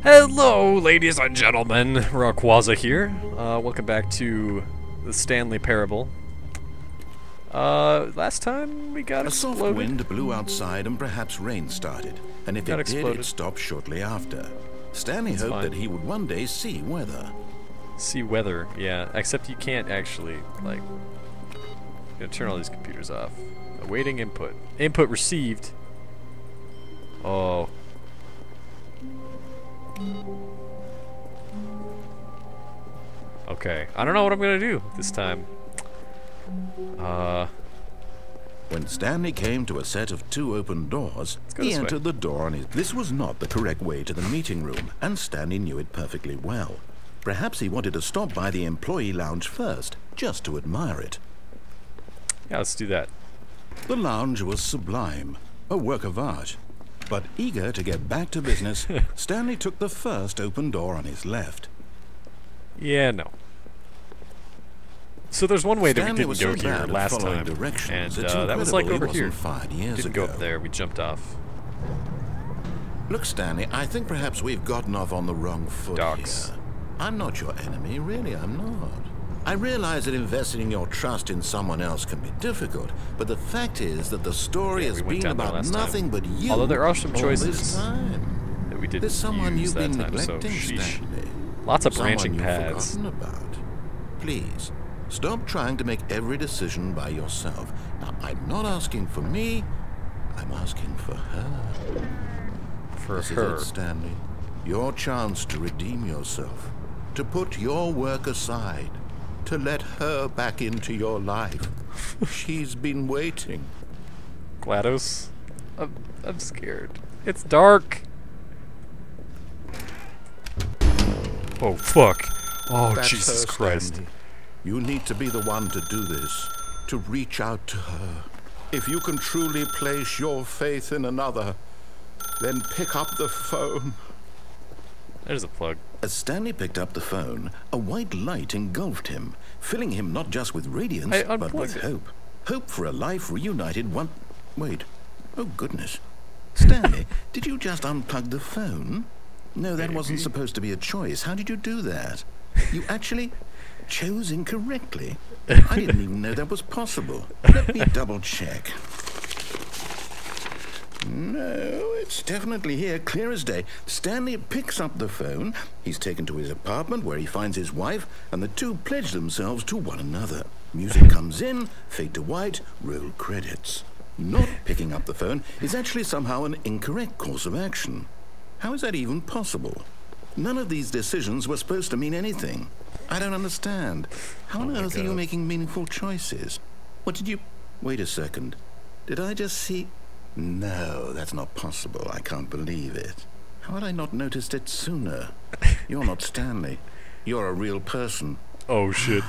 Hello, ladies and gentlemen. ShinyRawrquaza here. Welcome back to the Stanley parable. Last time we got A exploded. soft wind blew outside and perhaps rain started, and if it did, it stopped shortly after. Stanley hoped that he would one day see weather. See weather, yeah. Except you can't actually, like... turn all these computers off. Awaiting input. Input received. Oh. Okay, I don't know what I'm gonna do this time. When Stanley came to a set of two open doors, he entered the door on his... This was not the correct way to the meeting room, and Stanley knew it perfectly well. Perhaps he wanted to stop by the employee lounge first, just to admire it. Yeah, let's do that. The lounge was sublime, a work of art. But eager to get back to business, Stanley took the first open door on his left. Yeah, no. So there's one way that we Stanley didn't go here last time, and that was like over here. Didn't go up there, we jumped off. Look, Stanley, I think perhaps we've gotten off on the wrong foot here. I'm not your enemy, really, I'm not. I realize that investing your trust in someone else can be difficult, but the fact is that the story has been about nothing but you. Although there are some choices that we didn't There's someone use you've that been time, neglecting, so sheesh. Stanley. Lots of branching paths. Someone you've forgotten about. Please, stop trying to make every decision by yourself. Now, I'm not asking for me, I'm asking for her. This is it, Stanley. Your chance to redeem yourself. To put your work aside. To let her back into your life. She's been waiting. GLaDOS, I'm scared. It's dark. Oh, fuck. Oh, That's Jesus her, Christ. Stanley. You need to be the one to do this. To reach out to her. If you can truly place your faith in another, then pick up the phone. There's a plug. As Stanley picked up the phone, a white light engulfed him, filling him not just with radiance, but with hope. Hope for a life reunited one... Wait. Oh, goodness. Stanley, did you just unplug the phone? No, that wasn't supposed to be a choice. How did you do that? You actually chose incorrectly. I didn't even know that was possible. Let me double check. No, it's definitely here, clear as day. Stanley picks up the phone. He's taken to his apartment where he finds his wife, and the two pledge themselves to one another. Music comes in, fade to white, roll credits. Not picking up the phone is actually somehow an incorrect course of action. How is that even possible? None of these decisions were supposed to mean anything. I don't understand. How on earth are you making meaningful choices? What did you... Wait a second. Did I just see... No, that's not possible. I can't believe it. How had I not noticed it sooner? You're not Stanley. You're a real person. Oh, shit.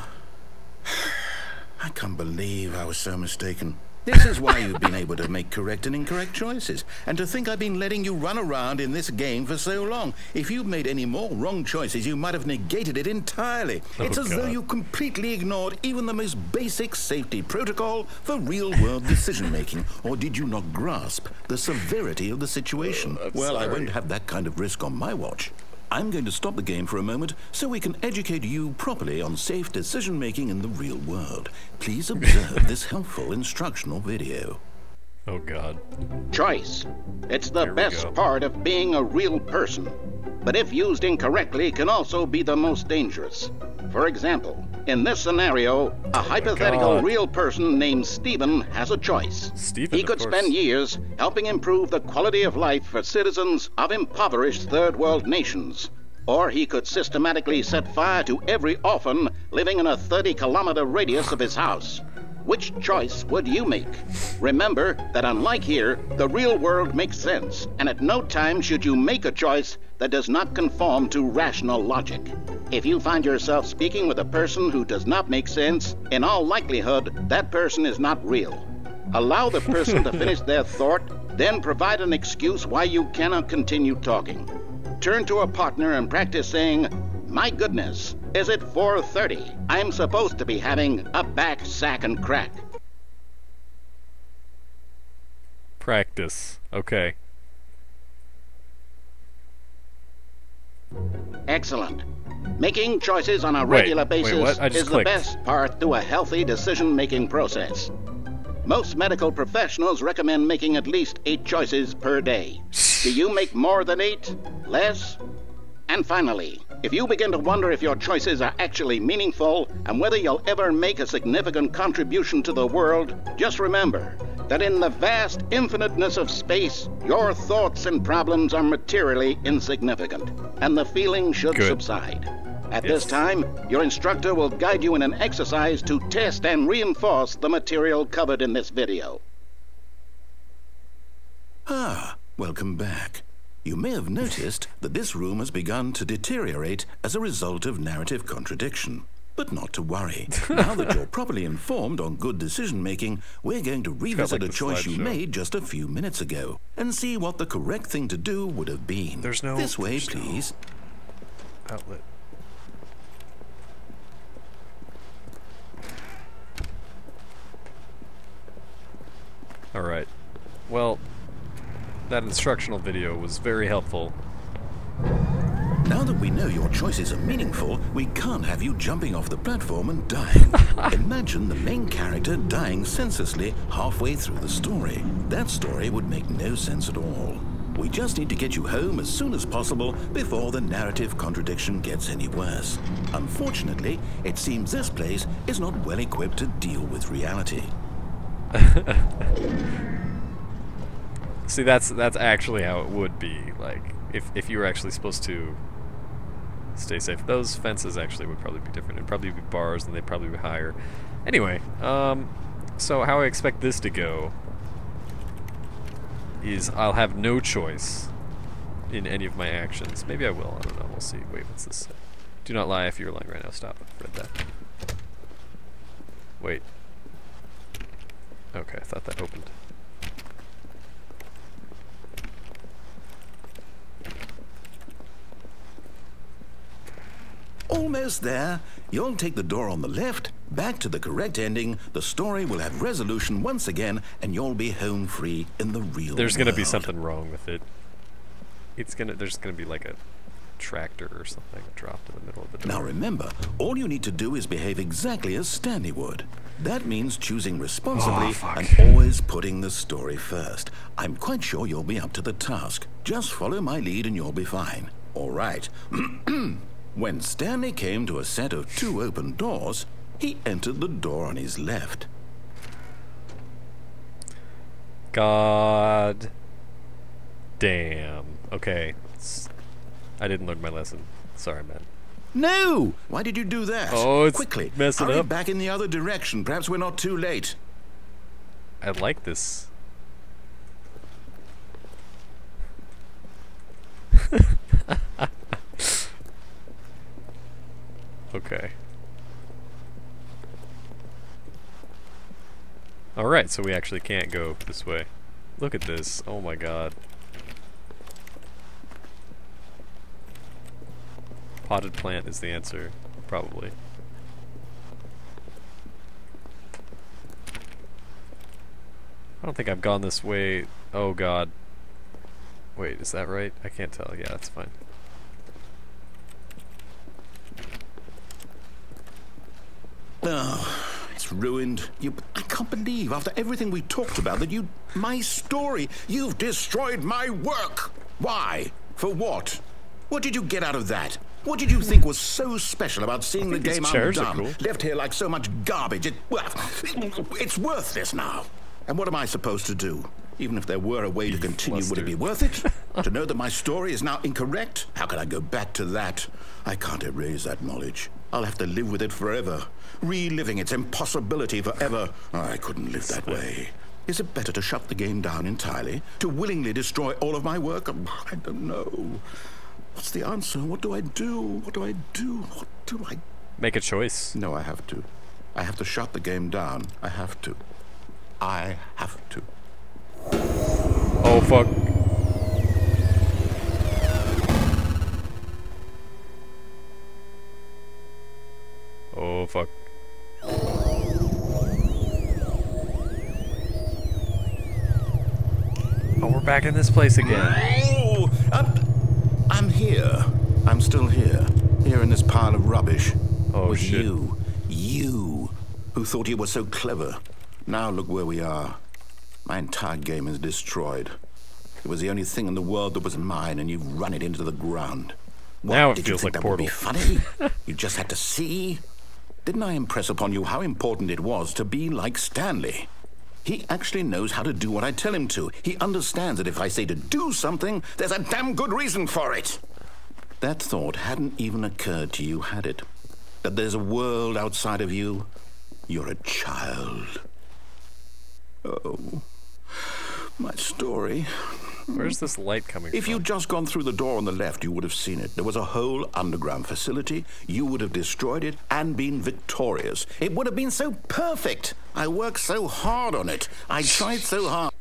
I can't believe I was so mistaken. This is why you've been able to make correct and incorrect choices. And to think I've been letting you run around in this game for so long. If you'd made any more wrong choices, you might have negated it entirely. It's as though you completely ignored even the most basic safety protocol for real-world decision-making. Or did you not grasp the severity of the situation? Well, I won't have that kind of risk on my watch. I'm going to stop the game for a moment so we can educate you properly on safe decision-making in the real world. Please observe this helpful instructional video. Oh, God. Choice. It's the best part of being a real person. But if used incorrectly, can also be the most dangerous. For example, in this scenario, a hypothetical real person named Stephen has a choice. He could spend years helping improve the quality of life for citizens of impoverished third world nations. Or he could systematically set fire to every orphan living in a 30-kilometer radius of his house. Which choice would you make? Remember that unlike here, the real world makes sense, and at no time should you make a choice that does not conform to rational logic. If you find yourself speaking with a person who does not make sense, in all likelihood, that person is not real. Allow the person to finish their thought, then provide an excuse why you cannot continue talking. Turn to a partner and practice saying, "My goodness, is it 4:30? I'm supposed to be having a back, sack, and crack." Practice. Okay. Excellent. Making choices on a regular basis is the best part to a healthy decision-making process. Most medical professionals recommend making at least 8 choices per day. Do you make more than 8? Less? And finally, if you begin to wonder if your choices are actually meaningful and whether you'll ever make a significant contribution to the world, just remember that in the vast infiniteness of space, your thoughts and problems are materially insignificant, and the feeling should subside. At this time, your instructor will guide you in an exercise to test and reinforce the material covered in this video. Ah, welcome back. You may have noticed that this room has begun to deteriorate as a result of narrative contradiction. But not to worry. Now that you're properly informed on good decision-making, we're going to revisit a choice you made just a few minutes ago and see what the correct thing to do would have been. This way, please. Outlet. Alright. Well, that instructional video was very helpful. Now that we know your choices are meaningful, we can't have you jumping off the platform and dying. Imagine the main character dying senselessly halfway through the story. That story would make no sense at all. We just need to get you home as soon as possible before the narrative contradiction gets any worse. Unfortunately, it seems this place is not well equipped to deal with reality. See, that's actually how it would be. Like, if you were actually supposed to stay safe. Those fences actually would probably be different. It'd probably be bars, and they'd probably be higher. Anyway, so how I expect this to go is I'll have no choice in any of my actions. Maybe I will. I don't know. We'll see. Wait, what's this say? Do not lie if you're lying right now. Stop. I've read that. Wait. Okay, I thought that opened. Almost there. You'll take the door on the left, back to the correct ending, the story will have resolution once again, and you'll be home free in the real world. There's gonna be something wrong with it. There's gonna be like a tractor or something dropped in the middle of the door. Now remember, all you need to do is behave exactly as Stanley would. That means choosing responsibly and always putting the story first. I'm quite sure you'll be up to the task. Just follow my lead and you'll be fine. All right. When Stanley came to a set of 2 open doors, he entered the door on his left. God damn. Okay. I didn't learn my lesson. Sorry, man. No! Why did you do that? Oh, it's quickly messing hurry up. Back in the other direction. Perhaps we're not too late. I like this. Okay. Alright, so we actually can't go this way. Look at this. Oh my god. Potted plant is the answer, probably. I don't think I've gone this way. Oh god. Wait, is that right? I can't tell. Yeah, that's fine. Oh, it's ruined. I can't believe, after everything we talked about, that my story, you've destroyed my work. Why? For what? What did you get out of that? What did you think was so special about seeing the game undone? Cool. Left here like so much garbage. It's worthless now. And what am I supposed to do? Even if there were a way to continue, would it be worth it? To know that my story is now incorrect? How can I go back to that? I can't erase that knowledge. I'll have to live with it forever. Reliving its impossibility forever. I couldn't live that way. Is it better to shut the game down entirely? To willingly destroy all of my work? I don't know. What's the answer? What do I do? What do I do? What do I... Make a choice. No, I have to. I have to shut the game down. I have to. I have to. Oh, fuck. Oh, fuck. Oh, we're back in this place again. Oh, I'm here. I'm still here. was shit. You, who thought you were so clever. Now look where we are. My entire game is destroyed. It was the only thing in the world that was mine, and you've run it into the ground. What, Now it did feels you think like that would Portal. be funny? You just had to see? Didn't I impress upon you how important it was to be like Stanley? He actually knows how to do what I tell him to. He understands that if I say to do something, there's a damn good reason for it. That thought hadn't even occurred to you, had it? That there's a world outside of you? You're a child. Oh, my story. Where's this light coming If from? you'd just gone through the door on the left, you would have seen it. There was a whole underground facility. You would have destroyed it and been victorious. It would have been so perfect. I worked so hard on it. I tried so hard.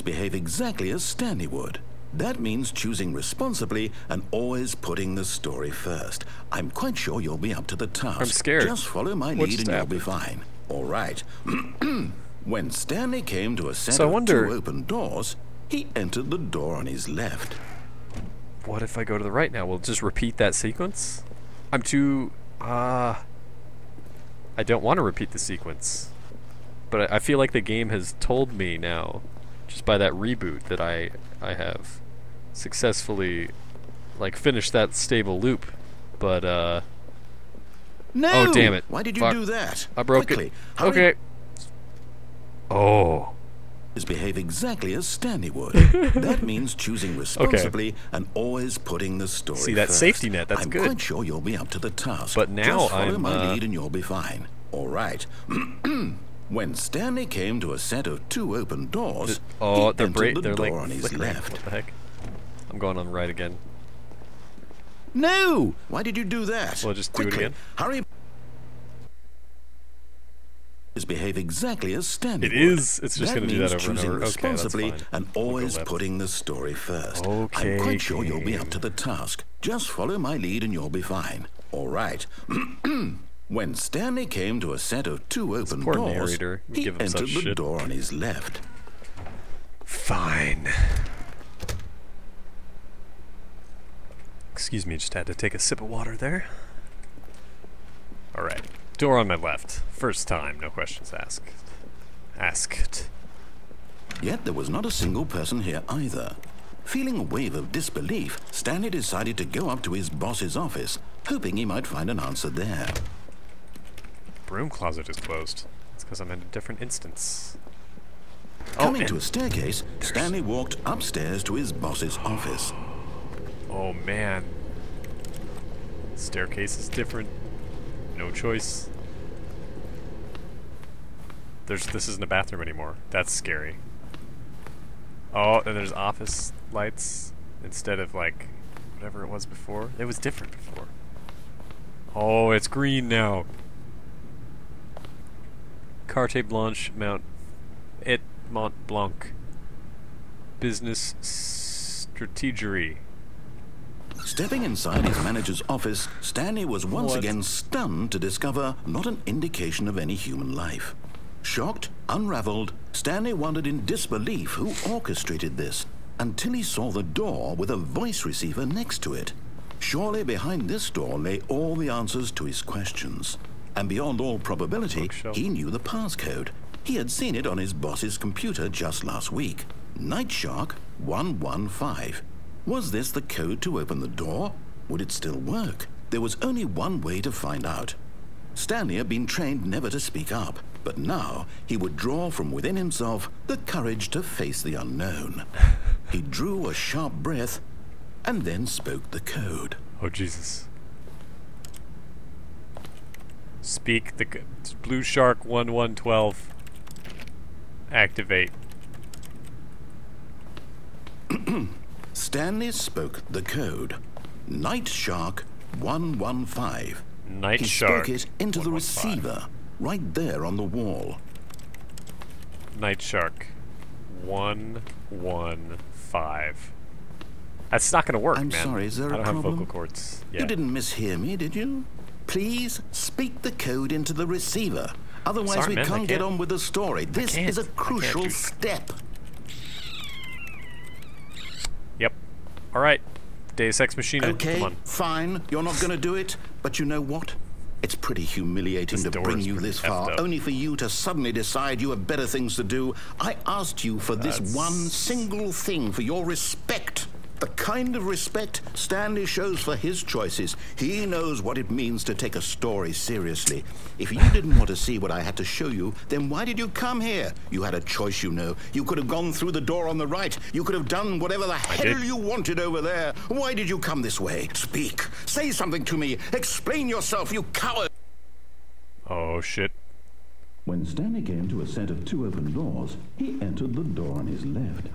Behave exactly as Stanley would. That means choosing responsibly and always putting the story first. I'm quite sure you'll be up to the task. I'm scared. Just follow my What lead just and you'll be happened? fine. All right. When Stanley came to a set So I of wonder- 2 open doors, he entered the door on his left. What if I go to the right now? We'll just repeat that sequence? I'm too... I don't want to repeat the sequence. But I feel like the game has told me now, just by that reboot, that I have successfully, like, finished that stable loop. But, No! Oh, damn it. Why did you Fuck. do that? I broke Quickly, it. hurry. Okay. Oh. Behave exactly as Stanley would. That means choosing responsibly and always putting the story See, that first. safety net, that's I'm good. quite sure you'll be up to the task. But now Just follow I'm, my lead and you'll be fine. All right. When Stanley came to a set of 2 open doors, Oh, he they're entered the they're door like on his flickering. left. What the heck? I'm going on the right again. No! Why did you do that? Well, just do it Quickly, again. hurry. Behave exactly as Stanley It would. is. It's just gonna do that means over and choosing over. Okay, that's responsibly fine. and We'll go always left. putting the story first. Okay, I'm quite sure you'll be game. up to the task. Just follow my lead and you'll be fine. All right. When Stanley came to a set of 2 open poor doors, narrator. We he give him such entered the shit. door on his left. Fine. Excuse me, just had to take a sip of water there. Alright. Door on my left. First time, no questions asked. Yet there was not a single person here either. Feeling a wave of disbelief, Stanley decided to go up to his boss's office, hoping he might find an answer there. Broom closet is closed. It's because I'm in a different instance. Coming and to a staircase, Stanley walked upstairs to his boss's office. oh man. Staircase is different. No choice. This isn't a bathroom anymore. That's scary. Oh, and there's office lights instead of like whatever it was before. It was different before. Oh, it's green now. Carte Blanche Mont Blanc. Business strategery. Stepping inside his manager's office, Stanley was once What? again stunned to discover not an indication of any human life. Shocked, unraveled, Stanley wondered in disbelief who orchestrated this, until he saw the door with a voice receiver next to it. Surely behind this door lay all the answers to his questions. And beyond all probability, Bookshelf. he knew the passcode. He had seen it on his boss's computer just last week. Night Shark 115. Was this the code to open the door? Would it still work? There was only one way to find out. Stanley had been trained never to speak up, but now he would draw from within himself the courage to face the unknown. He drew a sharp breath and then spoke the code. Oh Jesus. Speak the Blue Shark 1112. Activate. Stanley spoke the code. Night Shark 115. Night He Shark. spoke it into the 115. receiver, right there on the wall. Night Shark 115. That's not gonna work, I'm man. sorry, is there I a don't have problem? vocal cords. Yeah. You didn't mishear me, did you? Please speak the code into the receiver. Otherwise, Sorry, we man, I can't get can't. on with the story. This can't. is a I can't crucial do- step. Yep. All right. Deus Ex Machina. Okay, Come on. fine. You're not going to do it. But you know what? It's pretty humiliating to bring you this far, only for you to suddenly decide you have better things to do. I asked you for this one single thing, for your respect. The kind of respect Stanley shows for his choices. He knows what it means to take a story seriously. If you didn't want to see what I had to show you, then why did you come here? You had a choice, you know. You could have gone through the door on the right. You could have done whatever the hell you wanted over there. Why did you come this way? Speak. Say something to me. Explain yourself, you coward. Oh, shit. When Stanley came to a set of 2 open doors, he entered the door on his left.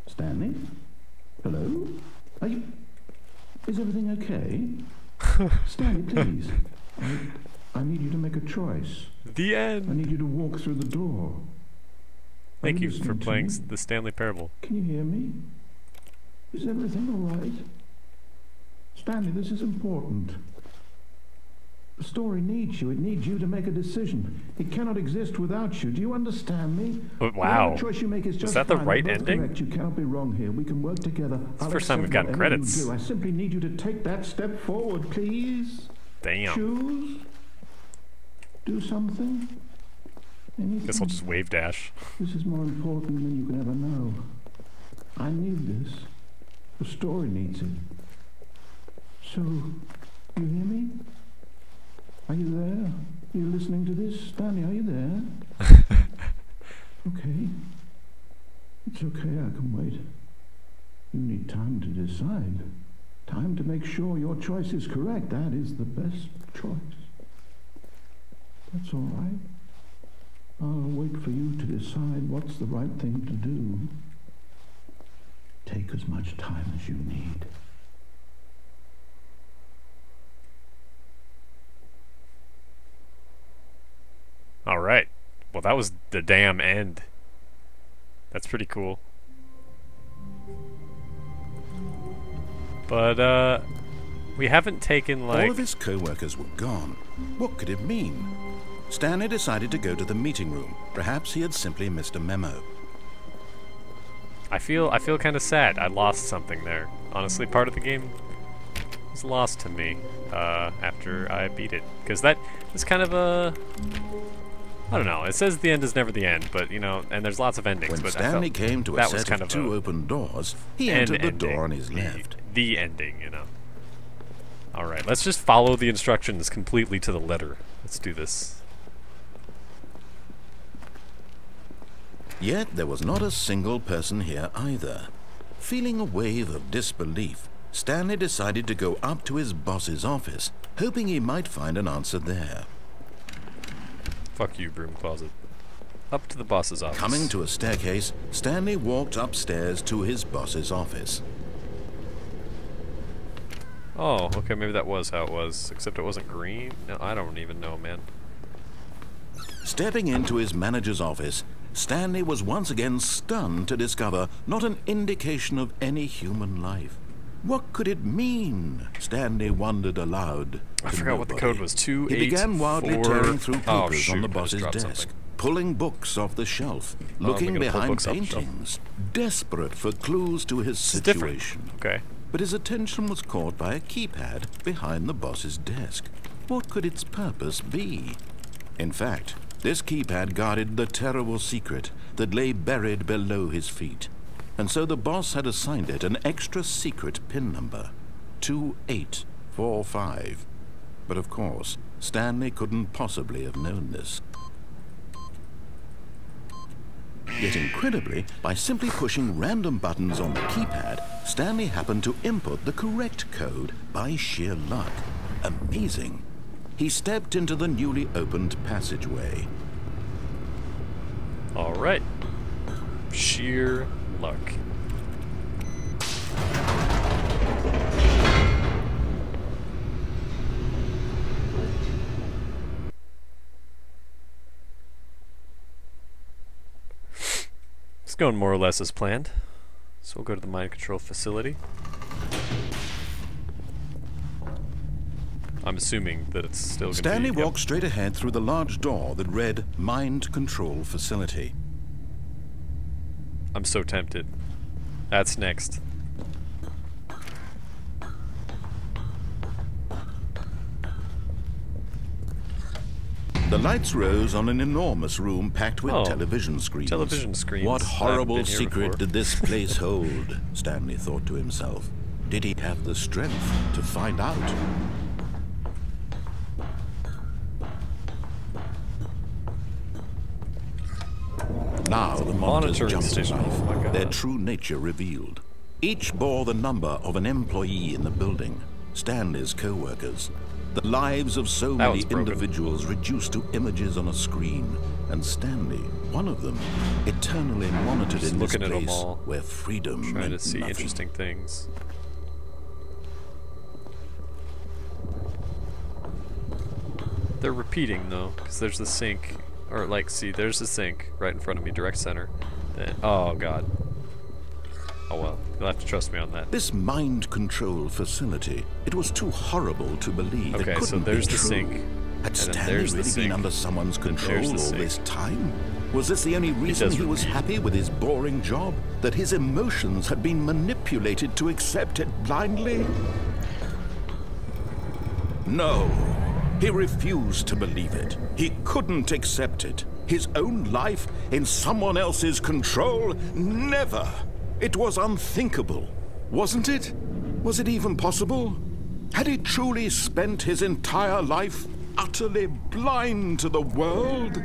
Stanley? Hello? Are you... Is everything okay? Stanley, please. I need you to make a choice. The end. I need you to walk through the door. Thank you for playing the Stanley Parable. Can you hear me? Is everything all right? Stanley, this is important. The story needs you. It needs you to make a decision. It cannot exist without you. Do you understand me? But wow. Whatever choice you make is just that the fine. right We're both ending? correct. You cannot be wrong here. We can work together. It's the first time we've gotten credits. I simply need you to take that step forward, please. Damn. Choose. Do something. Anything. Guess I'll just wave dash. This is more important than you can ever know. I need this. The story needs it. So, you hear me? Are you there? Are you listening to this? Stanley, are you there? Okay. It's okay, I can wait. You need time to decide. Time to make sure your choice is correct. That is the best choice. That's all right. I'll wait for you to decide what's the right thing to do. Take as much time as you need. All right. Well, that was the damn end. That's pretty cool. But, we haven't taken, like... All of his co-workers were gone. What could it mean? Stanley decided to go to the meeting room. Perhaps he had simply missed a memo. I feel kind of sad. I lost something there. Honestly, part of the game was lost to me after I beat it. Because that is kind of a... I don't know. It says the end is never the end, but, you know, and there's lots of endings. When but Stanley came to a set of 2 open doors, he entered the door on his left. The ending, you know. Alright, let's just follow the instructions completely to the letter. Let's do this. Yet there was not a single person here either. Feeling a wave of disbelief, Stanley decided to go up to his boss's office, hoping he might find an answer there. Fuck you, broom closet. Up to the boss's office. Coming to a staircase, Stanley walked upstairs to his boss's office. Oh, okay, maybe that was how it was, except it wasn't green? No, I don't even know, man. Stepping into his manager's office, Stanley was once again stunned to discover not an indication of any human life. What could it mean? Stanley wondered aloud. I forgot what the code was. 2, 8, He began wildly 4... tearing through papers shoot, on the boss's desk, something. pulling books off the shelf, looking behind paintings, desperate for clues to his situation. Okay. But his attention was caught by a keypad behind the boss's desk. What could its purpose be? In fact, this keypad guarded the terrible secret that lay buried below his feet. And so the boss had assigned it an extra secret PIN number, 2845. But of course, Stanley couldn't possibly have known this. Yet incredibly, by simply pushing random buttons on the keypad, Stanley happened to input the correct code by sheer luck. Amazing. He stepped into the newly opened passageway. All right. Sheer luck. It's going more or less as planned. So we'll go to the mind control facility. I'm assuming that it's still going to be... Stanley walked straight ahead through the large door that read Mind Control Facility. I'm so tempted. That's next. The lights rose on an enormous room packed with television screens. Television screens. What horrible secret did this place hold? Stanley thought to himself. Did he have the strength to find out? Now the monitors jumped to life, their true nature revealed. Each bore the number of an employee in the building, Stanley's co-workers. The lives of so many individuals reduced to images on a screen, and Stanley, one of them, eternally monitored in this place where freedom meant trying to see nothing. Interesting things. They're repeating though, because there's the sink, or like, see, there's the sink right in front of me, direct center. Then, oh god. Oh well, you'll have to trust me on that. This mind control facility, it was too horrible to believe. Okay, it couldn't so there's be the true. sink. Had Stanley really been under someone's control all this time? Was this the only reason he was happy with his boring job? That his emotions had been manipulated to accept it blindly? No. He refused to believe it. He couldn't accept it. His own life in someone else's control? Never! It was unthinkable, wasn't it? Was it even possible? Had he truly spent his entire life utterly blind to the world?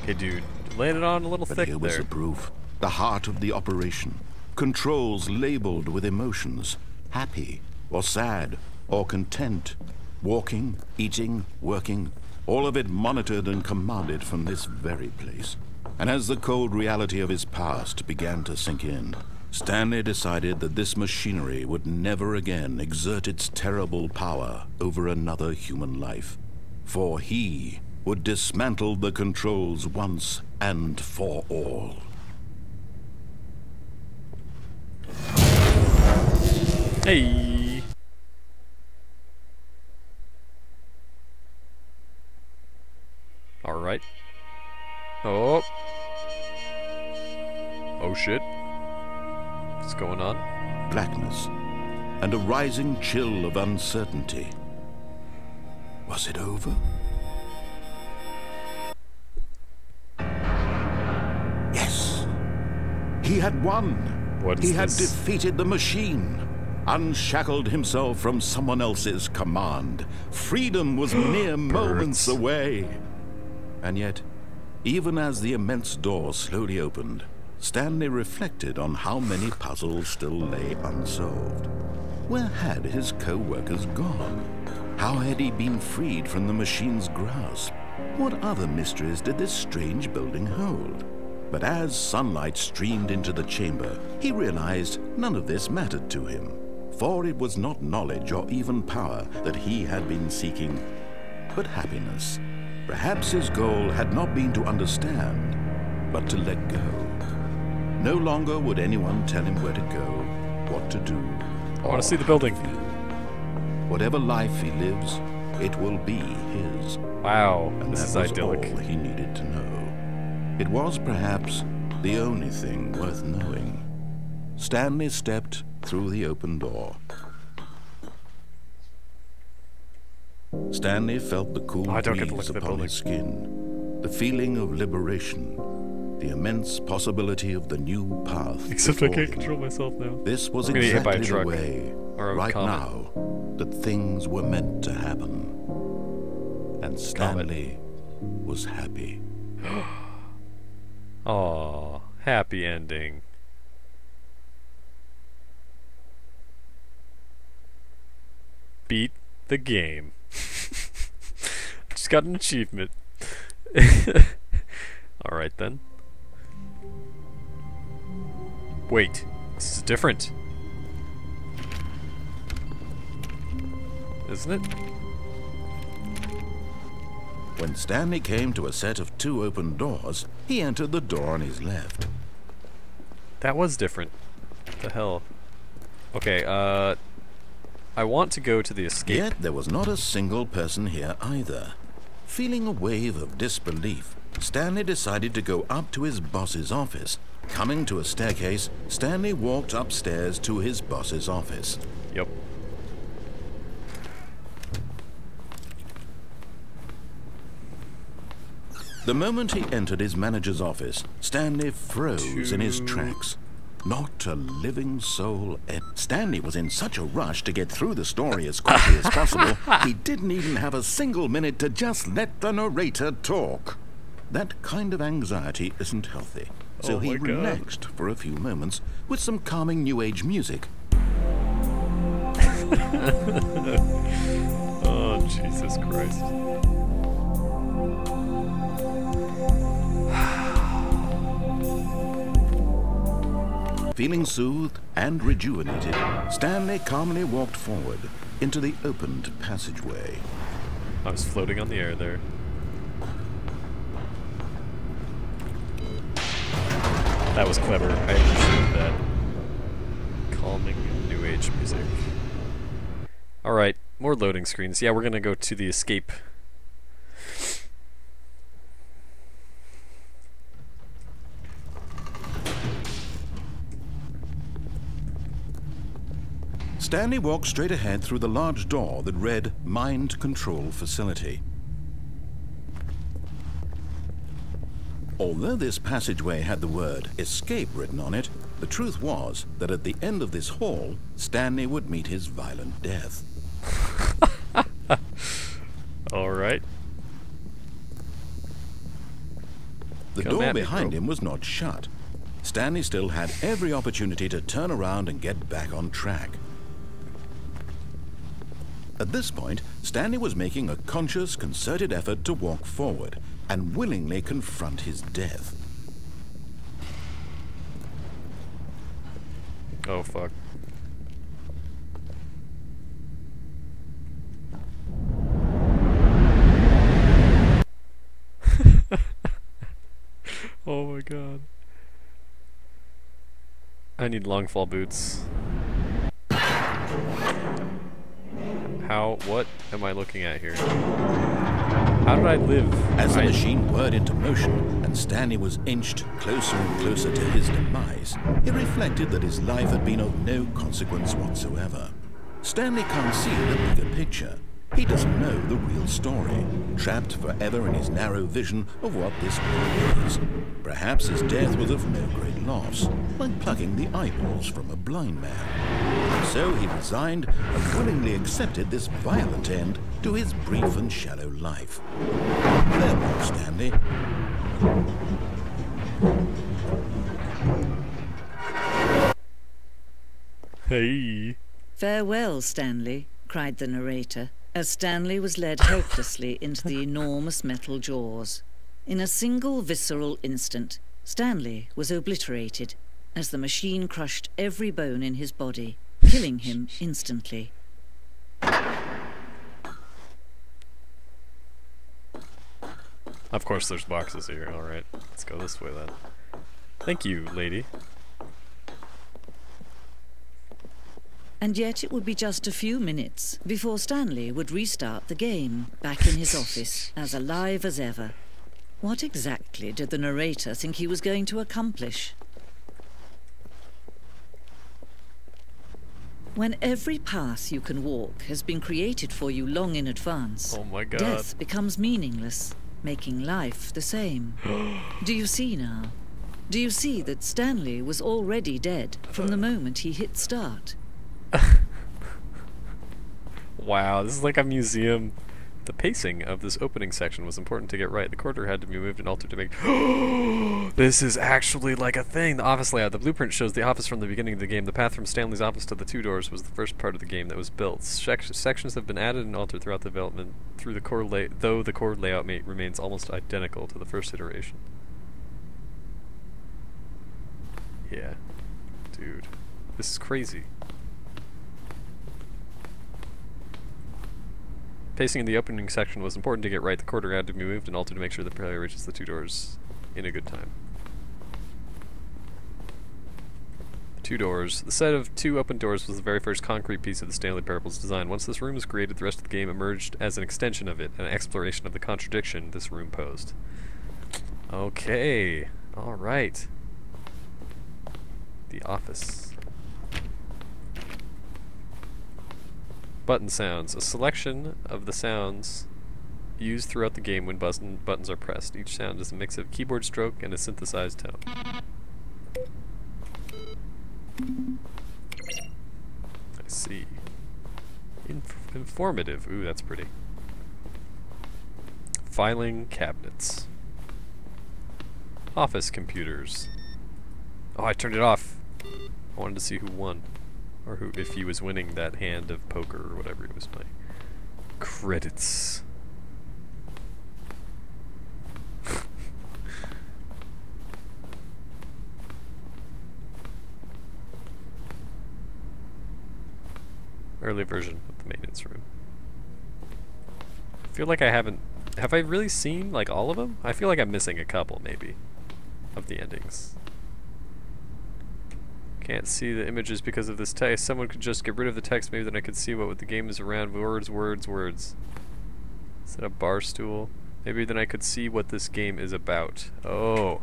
Okay, dude, laid it on a little thick there. Here was the proof. The heart of the operation. Controls labeled with emotions. Happy, or sad, or content. Walking, eating, working. All of it monitored and commanded from this very place. And as the cold reality of his past began to sink in, Stanley decided that this machinery would never again exert its terrible power over another human life. For he would dismantle the controls once and for all. Hey! Alright. Oh! Oh shit. What's going on? Blackness and a rising chill of uncertainty. Was it over? Yes. He had won. He had defeated the machine, unshackled himself from someone else's command. Freedom was mere moments away. And yet, even as the immense door slowly opened, Stanley reflected on how many puzzles still lay unsolved. Where had his co-workers gone? How had he been freed from the machine's grasp? What other mysteries did this strange building hold? But as sunlight streamed into the chamber, he realized none of this mattered to him. For it was not knowledge or even power that he had been seeking, but happiness. Perhaps his goal had not been to understand, but to let go. No longer would anyone tell him where to go, what to do. I want to see the building. Whatever life he lives, it will be his. Wow, and this is that was idyllic. all he needed to know. It was perhaps the only thing worth knowing. Stanley stepped through the open door. Stanley felt the cool breeze upon his skin, the feeling of liberation, the immense possibility of the new path. Except I can't control myself now. This was exactly the way, right now, that things were meant to happen. And Stanley was happy. Aw, happy ending. Beat the game. Just got an achievement. Alright then. Wait, this is different. Isn't it? When Stanley came to a set of 2 open doors, he entered the door on his left. That was different. What the hell? Okay, I want to go to the escape. Yet there was not a single person here either. Feeling a wave of disbelief, Stanley decided to go up to his boss's office. Coming to a staircase, Stanley walked upstairs to his boss's office. Yep. The moment he entered his manager's office, Stanley froze in his tracks. Not a living soul. Stanley was in such a rush to get through the story as quickly as possible, he didn't even have a single minute to just let the narrator talk. That kind of anxiety isn't healthy, so he relaxed for a few moments with some calming New Age music. Oh, Jesus Christ. Feeling soothed and rejuvenated, Stanley calmly walked forward into the opened passageway. I was floating on the air there. That was clever. I appreciate that. Calming New Age music. Alright, more loading screens. Yeah, we're gonna go to the escape. Stanley walked straight ahead through the large door that read Mind Control Facility. Although this passageway had the word escape written on it, the truth was that at the end of this hall, Stanley would meet his violent death. Alright. The door behind him was not shut. Stanley still had every opportunity to turn around and get back on track. At this point, Stanley was making a conscious, concerted effort to walk forward and willingly confront his death. Oh, fuck. Oh my god. I need long fall boots. What am I looking at here? How did I live? As the machine whirred into motion and Stanley was inched closer and closer to his demise, he reflected that his life had been of no consequence whatsoever. Stanley can't see the bigger picture. He doesn't know the real story, trapped forever in his narrow vision of what this world is. Perhaps his death was of no great loss, like plucking the eyeballs from a blind man. So he resigned and willingly accepted this violent end to his brief and shallow life. Farewell, Stanley. Hey. Farewell, Stanley, cried the narrator, as Stanley was led helplessly into the enormous metal jaws. In a single visceral instant, Stanley was obliterated as the machine crushed every bone in his body, killing him instantly. Of course there's boxes here. Alright, let's go this way then. Thank you, lady. And yet it would be just a few minutes before Stanley would restart the game, back in his office, as alive as ever. What exactly did the narrator think he was going to accomplish? When every path you can walk has been created for you long in advance, Oh my god. death becomes meaningless, making life the same. Do you see now? Do you see that Stanley was already dead from the moment he hit start? Wow, this is like a museum. The pacing of this opening section was important to get right. The quarter had to be moved and altered to make... This is actually like a thing! The office layout. The blueprint shows the office from the beginning of the game. The path from Stanley's office to the two doors was the first part of the game that was built. Sections have been added and altered throughout the development, though the core layout remains almost identical to the first iteration. Yeah. Dude. This is crazy. Pacing in the opening section was important to get right. The quarter had to be moved and altered to make sure the player reaches the two doors in a good time. Two doors. The set of two open doors was the very first concrete piece of the Stanley Parable's design. Once this room was created, the rest of the game emerged as an extension of it, an exploration of the contradiction this room posed. Okay. All right. The office. Button sounds. A selection of the sounds used throughout the game when buttons are pressed. Each sound is a mix of keyboard stroke and a synthesized tone. I see. Informative. Ooh, that's pretty. Filing cabinets. Office computers. Oh, I turned it off. I wanted to see who won. Or who, if he was winning that hand of poker or whatever he was playing. Credits. Early version of the maintenance room. I feel like I haven't... Have I really seen, like, all of them? I feel like I'm missing a couple, maybe, of the endings. Can't see the images because of this text. Someone could just get rid of the text, maybe then I could see what the game is around. Words, words, words. Is that a bar stool? Maybe then I could see what this game is about. Oh.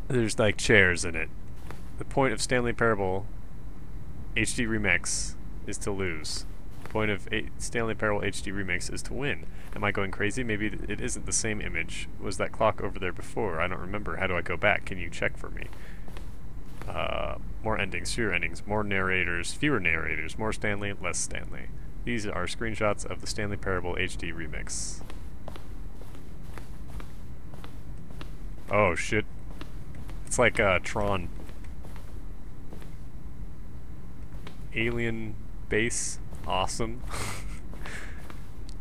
There's, like, chairs in it. The point of Stanley Parable HD Remix is to lose. The point of Stanley Parable HD Remix is to win. Am I going crazy? Maybe it isn't the same image. Was that clock over there before? I don't remember. How do I go back? Can you check for me? More endings, fewer endings, more narrators, fewer narrators, more Stanley, less Stanley. These are screenshots of the Stanley Parable HD Remix. Oh shit. It's like Tron. Alien base. Awesome.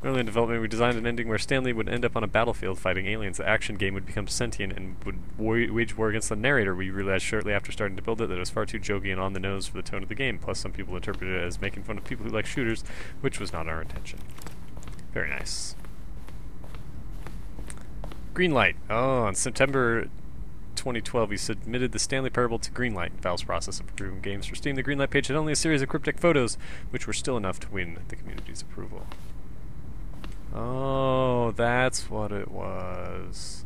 Early in development, we designed an ending where Stanley would end up on a battlefield fighting aliens. The action game would become sentient and would wage war against the narrator. We realized shortly after starting to build it that it was far too jokey and on the nose for the tone of the game. Plus, some people interpreted it as making fun of people who like shooters, which was not our intention. Very nice. Greenlight. Oh, in September 2012, we submitted the Stanley Parable to Greenlight. Valve's process of approving games for Steam. The Greenlight page had only a series of cryptic photos, which were still enough to win the community's approval. Oh, that's what it was.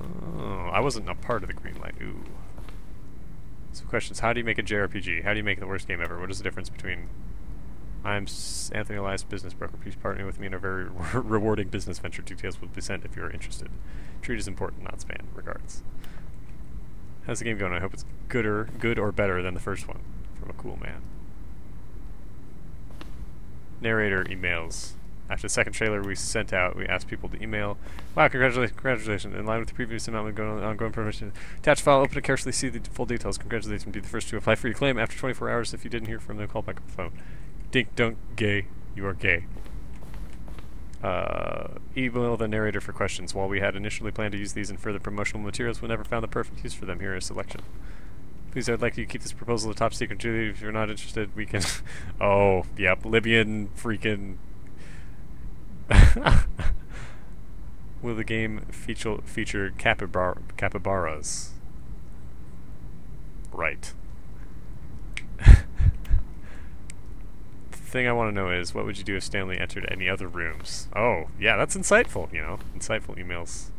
Oh, I wasn't a part of the Greenlight. Ooh. Some questions. How do you make a JRPG? How do you make the worst game ever? What is the difference between... I'm Anthony Elias, business broker. Please partner with me in a very rewarding business venture. Details will be sent if you are interested. Treat is important, not spam. Regards. How's the game going? I hope it's good or better than the first one. From a cool man. Narrator emails. After the second trailer we sent out, we asked people to email. Wow, congratulations. In line with the previous announcement, ongoing permission. Attach file, open it carefully, see the full details. Congratulations, be the first to apply for your claim after 24 hours. If you didn't hear from them, call back on the phone. Dink, dunk, gay. You are gay. Email the narrator for questions. While we had initially planned to use these in further promotional materials, we never found the perfect use for them. Here is a selection. Please, I would like you to keep this proposal a top secret. Julie, if you're not interested, we can... Oh, yep, Libyan freaking... Will the game feature capybaras? Right. The thing I want to know is, what would you do if Stanley entered any other rooms? Oh, yeah, that's insightful, you know. Insightful emails.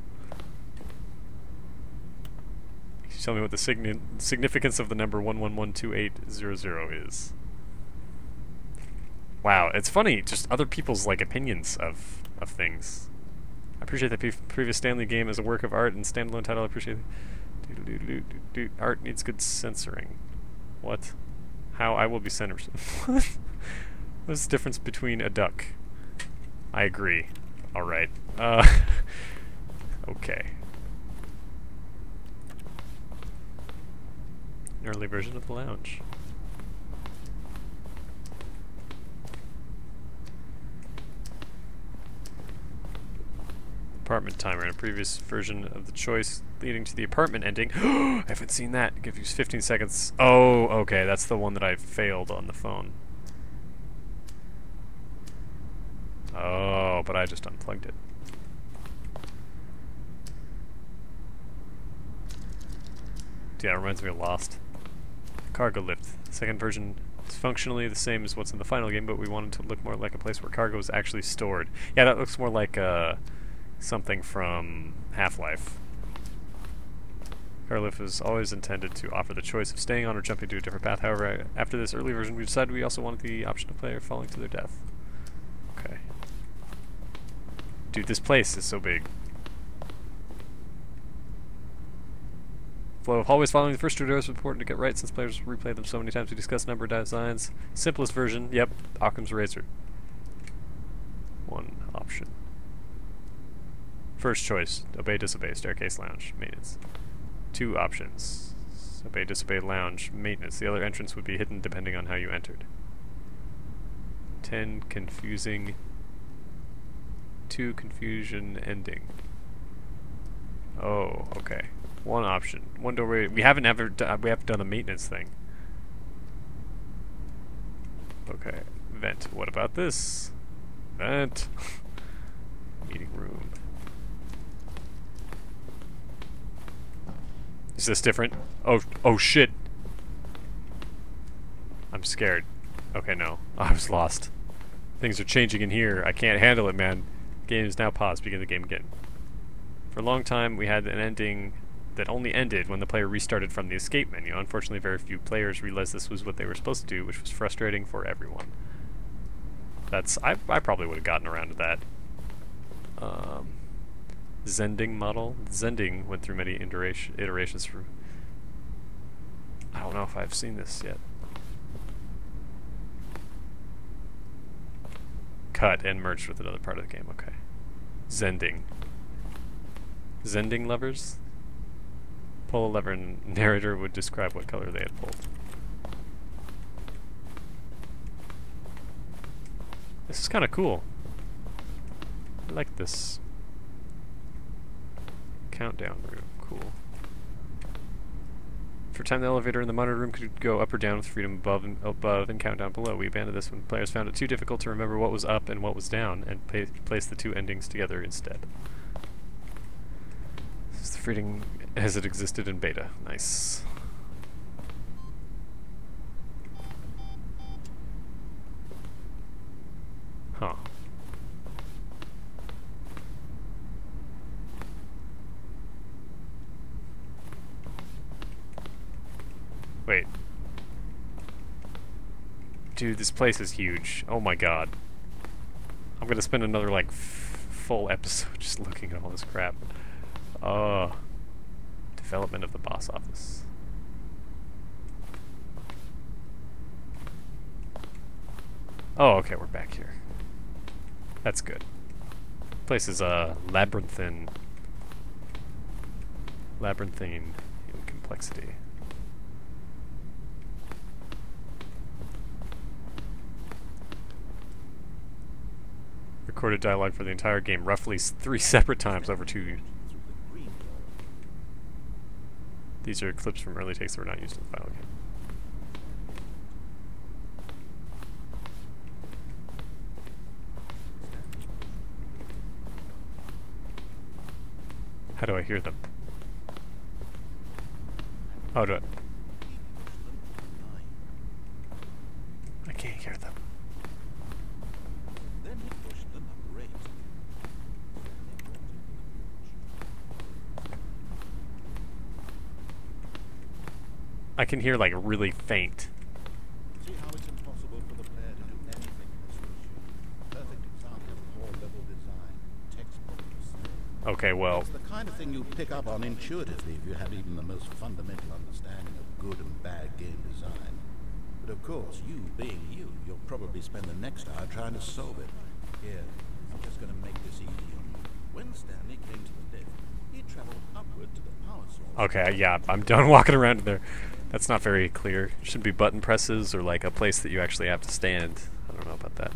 Tell me what the significance of the number 1112800 is. Wow, it's funny, just other people's like opinions of things. I appreciate the previous Stanley game as a work of art and standalone title. I appreciate it. Art needs good censoring. What? How? I will be censored. What? What's the difference between a duck? I agree. Alright. Okay. An early version of the lounge. Apartment timer in a previous version of the choice leading to the apartment ending. I haven't seen that. Give you 15 seconds. Oh, okay, that's the one that I failed on the phone. Oh, but I just unplugged it. Yeah, it reminds me of Lost. Cargo lift. Second version It's functionally the same as what's in the final game, but we wanted to look more like a place where cargo is actually stored. Yeah, that looks more like something from Half-Life. Carlift was always intended to offer the choice of staying on or jumping to a different path. However, after this early version, we decided we also wanted the option of player falling to their death. Okay. Dude, this place is so big. Flow of hallways following the first two doors was important to get right since players replay them so many times. We discussed number designs. Simplest version, yep, Occam's razor. One option. First choice, obey, disobey, staircase, lounge, maintenance. Two options, obey, disobey, lounge, maintenance. The other entrance would be hidden depending on how you entered. 10, confusing. 2, confusion, ending. Oh, okay. One option. One doorway. We haven't done the maintenance thing. Okay. Vent. What about this? Vent. Meeting room. Is this different? Oh shit. I'm scared. Okay, no. I was lost. Things are changing in here. I can't handle it, man. Game is now paused. Begin the game again. For a long time, we had an ending that only ended when the player restarted from the escape menu. Unfortunately, very few players realized this was what they were supposed to do, which was frustrating for everyone. I probably would have gotten around to that. Zending model. Zending went through many iterations for... I don't know if I've seen this yet. Cut and merged with another part of the game, okay. Zending. Zending levers? Pull a lever and narrator would describe what color they had pulled. This is kind of cool. I like this. Countdown room, cool. For time, the elevator in the monitor room could go up or down with freedom above and count down below. We abandoned this when players found it too difficult to remember what was up and what was down, and placed the two endings together instead. This is the freedom as it existed in beta. Nice. Huh. Wait. Dude, this place is huge. Oh my god. I'm gonna spend another, like, full episode just looking at all this crap. Development of the boss office. Oh, okay, we're back here. That's good. Place is, labyrinthine in complexity. Recorded dialogue for the entire game, roughly 3 separate times over 2 years. These are clips from early takes that were not used in the final game. How do I hear them? Oh, do I? I can't hear them. I can hear, like, really faint. See how it's impossible for the player to do anything in this issue. Perfect example of core-level design. Textbook to Okay, well... It's the kind of thing you pick up on intuitively if you have even the most fundamental understanding of good and bad game design. But of course, you being you, you'll probably spend the next hour trying to solve it. Here, I'm just going to make this easy on you. When Stanley came to the lift, he traveled upward to the power source. Okay, yeah, I'm done walking around there. That's not very clear. Should be button presses or like a place that you actually have to stand. I don't know about that.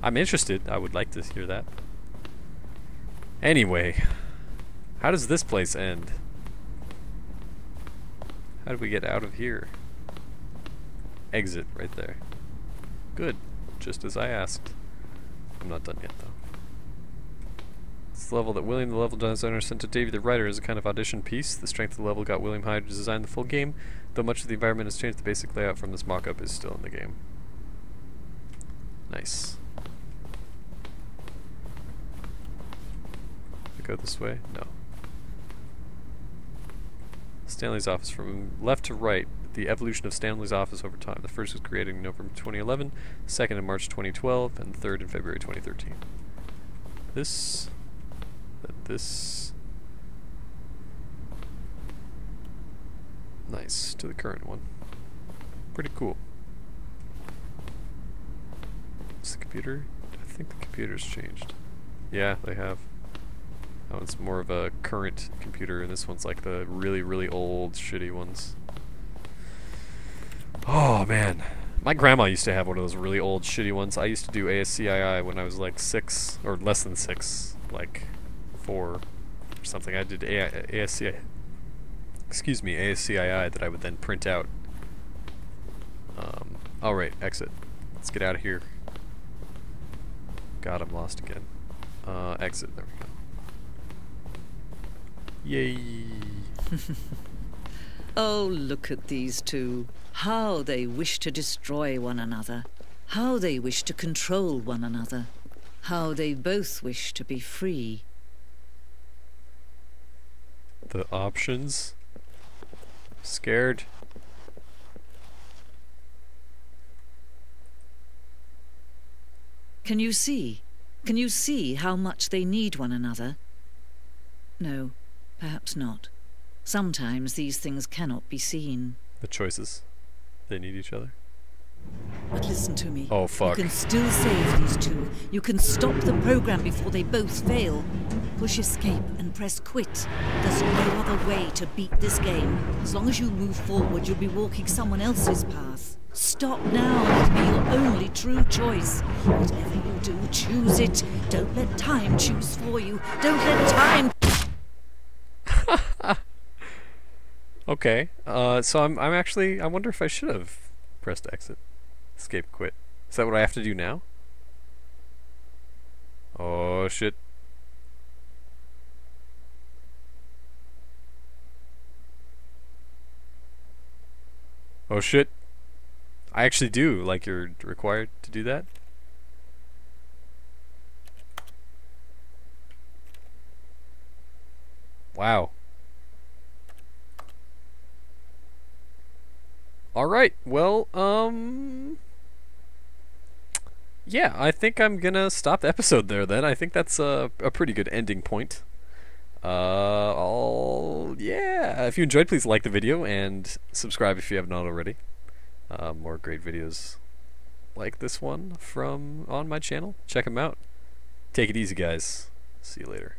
I'm interested. I would like to hear that. Anyway, how does this place end? How do we get out of here? Exit right there. Good. Just as I asked. I'm not done yet though. It's the level that William, the level designer, sent to Davey, the writer, as a kind of audition piece. The strength of the level got William hired to design the full game. Though much of the environment has changed, the basic layout from this mock-up is still in the game. Nice. Go this way? No. Stanley's office from left to right. The evolution of Stanley's office over time. The first was created in November 2011, second in March 2012, and third in February 2013. This... Nice. To the current one. Pretty cool. Is the computer? I think the computer's changed. Yeah, they have. Oh, it's more of a current computer, and this one's like the really, really old, shitty ones. Oh, man. My grandma used to have one of those really old, shitty ones. I used to do ASCII when I was like 6, or less than 6, like 4 or something. I did ASCII, excuse me, ASCII that I would then print out. Oh, right, exit. Let's get out of here. God, I'm lost again. Exit, there we go. Yay! Oh, look at these two. How they wish to destroy one another. How they wish to control one another. How they both wish to be free. The options? Scared? Can you see? Can you see how much they need one another? No, perhaps not. Sometimes these things cannot be seen. The choices. They need each other. But listen to me. Oh, fuck. You can still save these two. You can stop the program before they both fail. Push escape and press quit. There's no other way to beat this game. As long as you move forward, you'll be walking someone else's path. Stop now. It'll be your only true choice. Whatever you do, choose it. Don't let time choose for you. Don't let time... Okay, so I'm actually, I wonder if I should have pressed exit. Escape, quit. Is that what I have to do now? Oh, shit. Oh, shit. I actually do, like you're required to do that? Wow. Alright, well, yeah, I think I'm gonna stop the episode there then. I think that's a pretty good ending point. Yeah, if you enjoyed, please like the video and subscribe if you have not already. More great videos like this one from on my channel. Check them out. Take it easy, guys. See you later.